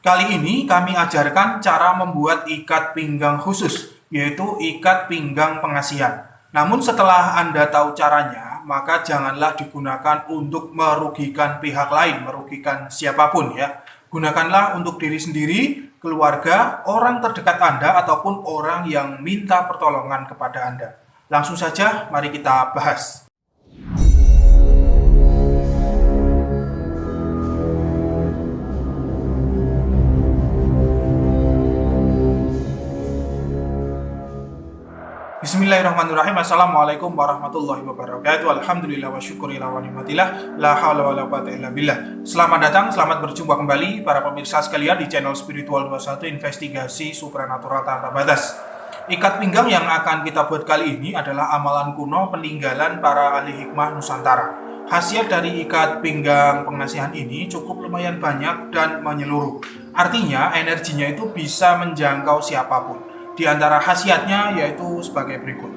Kali ini kami ajarkan cara membuat ikat pinggang khusus, yaitu ikat pinggang pengasihan. Namun setelah Anda tahu caranya, maka janganlah digunakan untuk merugikan pihak lain, merugikan siapapun ya. Gunakanlah untuk diri sendiri, keluarga, orang terdekat Anda, ataupun orang yang minta pertolongan kepada Anda. Langsung saja, mari kita bahas. Bismillahirrahmanirrahim. Assalamualaikum warahmatullahi wabarakatuh. Alhamdulillah wa syukurillah wa ni'matillah. La hawla wa la quwata illa billah. Selamat datang, selamat berjumpa kembali para pemirsa sekalian di channel Spiritual 21 Investigasi Supranatural Tanpa Batas. Ikat pinggang yang akan kita buat kali ini adalah amalan kuno peninggalan para ahli hikmah Nusantara. Khasiat dari ikat pinggang pengasihan ini cukup lumayan banyak dan menyeluruh. Artinya energinya itu bisa menjangkau siapapun. Di antara khasiatnya yaitu sebagai berikut.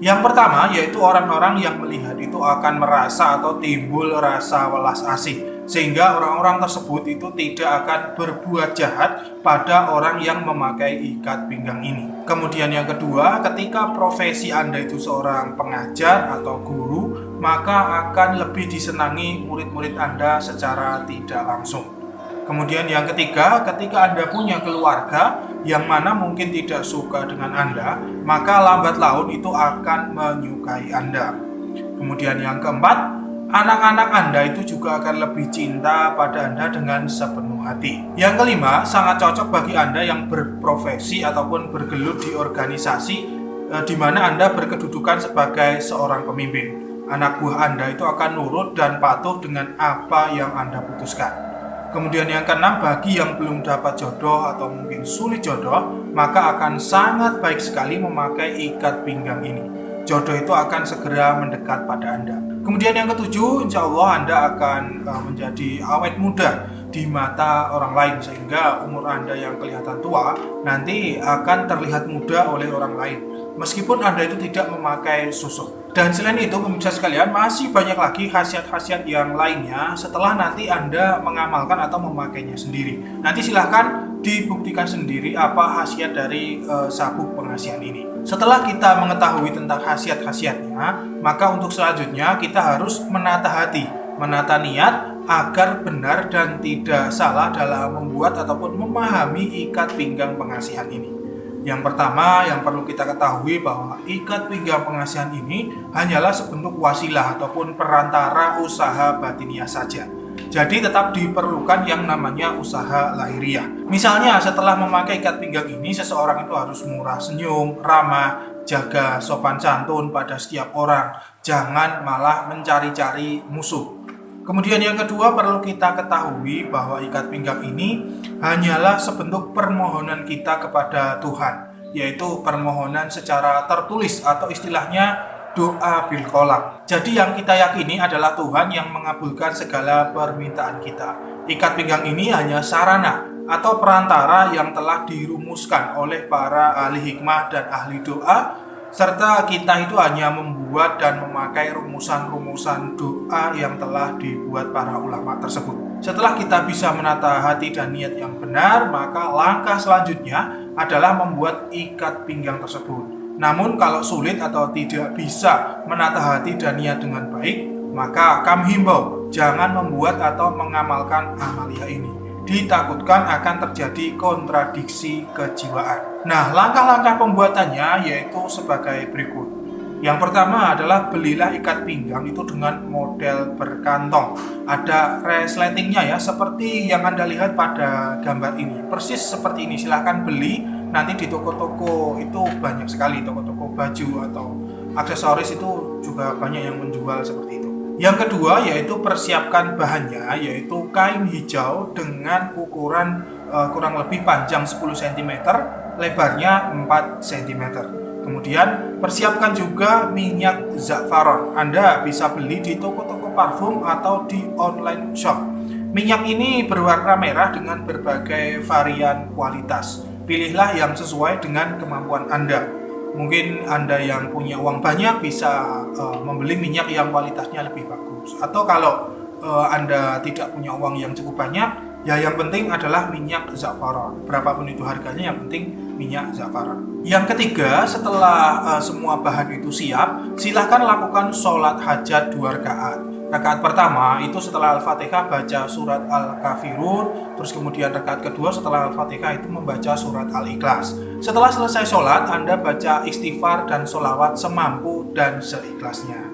Yang pertama yaitu orang-orang yang melihat itu akan merasa atau timbul rasa welas asih, sehingga orang-orang tersebut itu tidak akan berbuat jahat pada orang yang memakai ikat pinggang ini. Kemudian yang kedua, ketika profesi Anda itu seorang pengajar atau guru, maka akan lebih disenangi murid-murid Anda secara tidak langsung. Kemudian yang ketiga, ketika Anda punya keluarga yang mana mungkin tidak suka dengan Anda, maka lambat laun itu akan menyukai Anda. Kemudian yang keempat, anak-anak Anda itu juga akan lebih cinta pada Anda dengan sepenuh hati. Yang kelima, sangat cocok bagi Anda yang berprofesi ataupun bergelut di organisasi di mana Anda berkedudukan sebagai seorang pemimpin. Anak buah Anda itu akan nurut dan patuh dengan apa yang Anda putuskan. Kemudian yang keenam, bagi yang belum dapat jodoh atau mungkin sulit jodoh, maka akan sangat baik sekali memakai ikat pinggang ini. Jodoh itu akan segera mendekat pada Anda. Kemudian yang ketujuh, insya Allah Anda akan menjadi awet muda di mata orang lain, sehingga umur Anda yang kelihatan tua nanti akan terlihat muda oleh orang lain, meskipun Anda itu tidak memakai susuk. Dan selain itu, pemirsa sekalian, masih banyak lagi khasiat-khasiat yang lainnya setelah nanti Anda mengamalkan atau memakainya sendiri. Nanti silahkan dibuktikan sendiri apa khasiat dari sabuk pengasihan ini. Setelah kita mengetahui tentang khasiat-khasiatnya, maka untuk selanjutnya kita harus menata hati, menata niat agar benar dan tidak salah dalam membuat ataupun memahami ikat pinggang pengasihan ini. Yang pertama yang perlu kita ketahui bahwa ikat pinggang pengasihan ini hanyalah sebentuk wasilah ataupun perantara usaha batiniah saja. Jadi tetap diperlukan yang namanya usaha lahiriah. Misalnya setelah memakai ikat pinggang ini, seseorang itu harus murah senyum, ramah, jaga sopan santun pada setiap orang, jangan malah mencari-cari musuh. Kemudian yang kedua perlu kita ketahui bahwa ikat pinggang ini hanyalah sebentuk permohonan kita kepada Tuhan, yaitu permohonan secara tertulis atau istilahnya doa bil qalb. Jadi yang kita yakini adalah Tuhan yang mengabulkan segala permintaan kita. Ikat pinggang ini hanya sarana atau perantara yang telah dirumuskan oleh para ahli hikmah dan ahli doa, serta kita itu hanya membuat dan memakai rumusan-rumusan doa yang telah dibuat para ulama tersebut. Setelah kita bisa menata hati dan niat yang benar, maka langkah selanjutnya adalah membuat ikat pinggang tersebut. Namun kalau sulit atau tidak bisa menata hati dan niat dengan baik, maka kami himbau jangan membuat atau mengamalkan amalia ini. Ditakutkan akan terjadi kontradiksi kejiwaan. Nah, langkah-langkah pembuatannya yaitu sebagai berikut. Yang pertama adalah belilah ikat pinggang itu dengan model berkantong. Ada resletingnya ya, seperti yang Anda lihat pada gambar ini. Persis seperti ini, silahkan beli. Nanti di toko-toko itu banyak sekali, toko-toko baju atau aksesoris itu juga banyak yang menjual seperti itu. Yang kedua yaitu persiapkan bahannya, yaitu kain hijau dengan ukuran kurang lebih panjang 10 cm, lebarnya 4 cm. Kemudian persiapkan juga minyak za'faron. Anda bisa beli di toko-toko parfum atau di online shop. Minyak ini berwarna merah dengan berbagai varian kualitas. Pilihlah yang sesuai dengan kemampuan Anda. Mungkin Anda yang punya uang banyak bisa membeli minyak yang kualitasnya lebih bagus. Atau kalau Anda tidak punya uang yang cukup banyak, Ya yang penting adalah minyak za'faron. Berapapun itu harganya, yang penting minyak za'faron. Yang ketiga, setelah semua bahan itu siap, silahkan lakukan sholat hajat 2 rakaat. Rakaat pertama itu setelah Al-Fatihah baca surat Al-Kafirun, terus kemudian rakaat kedua setelah Al-Fatihah itu membaca surat Al-Ikhlas. Setelah selesai sholat, Anda baca istighfar dan sholawat semampu dan seikhlasnya.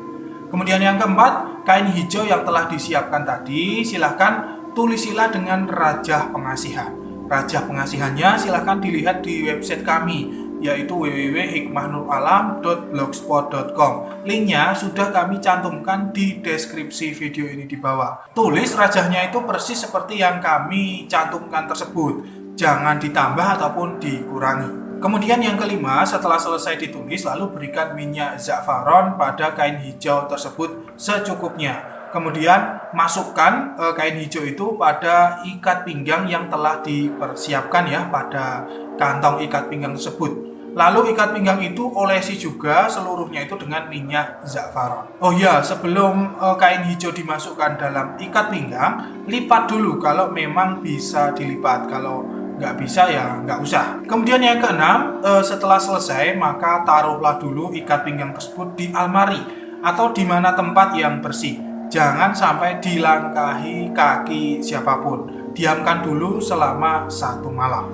Kemudian yang keempat, kain hijau yang telah disiapkan tadi, silahkan tulisilah dengan rajah pengasihan. Rajah pengasihannya silahkan dilihat di website kami, yaitu www.hikmahnur'alam.blogspot.com. Linknya sudah kami cantumkan di deskripsi video ini di bawah. Tulis rajahnya itu persis seperti yang kami cantumkan tersebut, jangan ditambah ataupun dikurangi. Kemudian yang kelima, setelah selesai ditulis, lalu berikan minyak za'faron pada kain hijau tersebut secukupnya. Kemudian masukkan kain hijau itu pada ikat pinggang yang telah dipersiapkan ya, pada kantong ikat pinggang tersebut. Lalu ikat pinggang itu olesi juga seluruhnya itu dengan minyak za'faron. Oh ya, sebelum kain hijau dimasukkan dalam ikat pinggang, lipat dulu kalau memang bisa dilipat. Kalau nggak bisa ya nggak usah. Kemudian yang keenam, setelah selesai maka taruhlah dulu ikat pinggang tersebut di almari atau di mana tempat yang bersih. Jangan sampai dilangkahi kaki siapapun. Diamkan dulu selama 1 malam.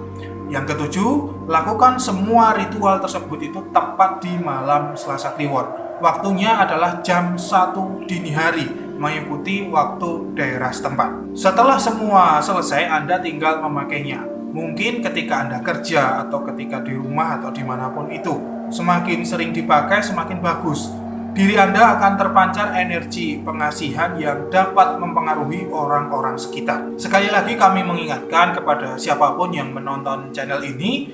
Yang ketujuh, lakukan semua ritual tersebut itu tepat di malam Selasa Kliwon. Waktunya adalah jam 1 dini hari, mengikuti waktu daerah setempat. Setelah semua selesai, Anda tinggal memakainya. Mungkin ketika Anda kerja atau ketika di rumah atau dimanapun itu. Semakin sering dipakai, semakin bagus. Diri Anda akan terpancar energi pengasihan yang dapat mempengaruhi orang-orang sekitar. Sekali lagi kami mengingatkan kepada siapapun yang menonton channel ini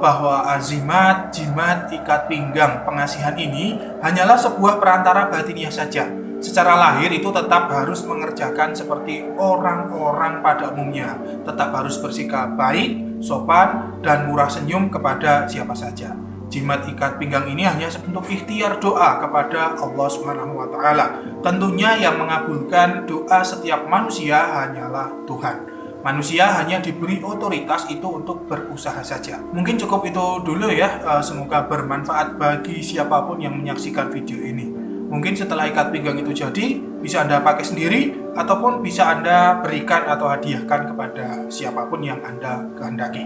bahwa azimat, jimat, ikat pinggang, pengasihan ini hanyalah sebuah perantara batiniah saja. Secara lahir itu tetap harus mengerjakan seperti orang-orang pada umumnya. Tetap harus bersikap baik, sopan, dan murah senyum kepada siapa saja. Jimat ikat pinggang ini hanya sebentuk ikhtiar doa kepada Allah Subhanahu wa Ta'ala. Tentunya yang mengabulkan doa setiap manusia hanyalah Tuhan. Manusia hanya diberi otoritas itu untuk berusaha saja. Mungkin cukup itu dulu ya. Semoga bermanfaat bagi siapapun yang menyaksikan video ini. Mungkin setelah ikat pinggang itu jadi, bisa Anda pakai sendiri ataupun bisa Anda berikan atau hadiahkan kepada siapapun yang Anda kehendaki.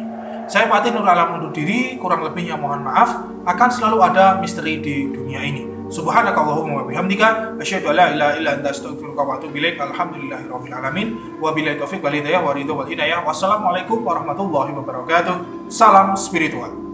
Saya Fatih Nur Alam undur diri, kurang lebihnya mohon maaf. Akan selalu ada misteri di dunia ini. Subhanakallahumma wa bihamdika asyhadu an la ilaha illa anta astaghfiruka wa atubu ilaik. Alhamdulillahirabbil alamin. Wabillahi taufiq wal hidayah wa ridha wal hidayah. Wassalamualaikum warahmatullahi wabarakatuh. Salam spiritual.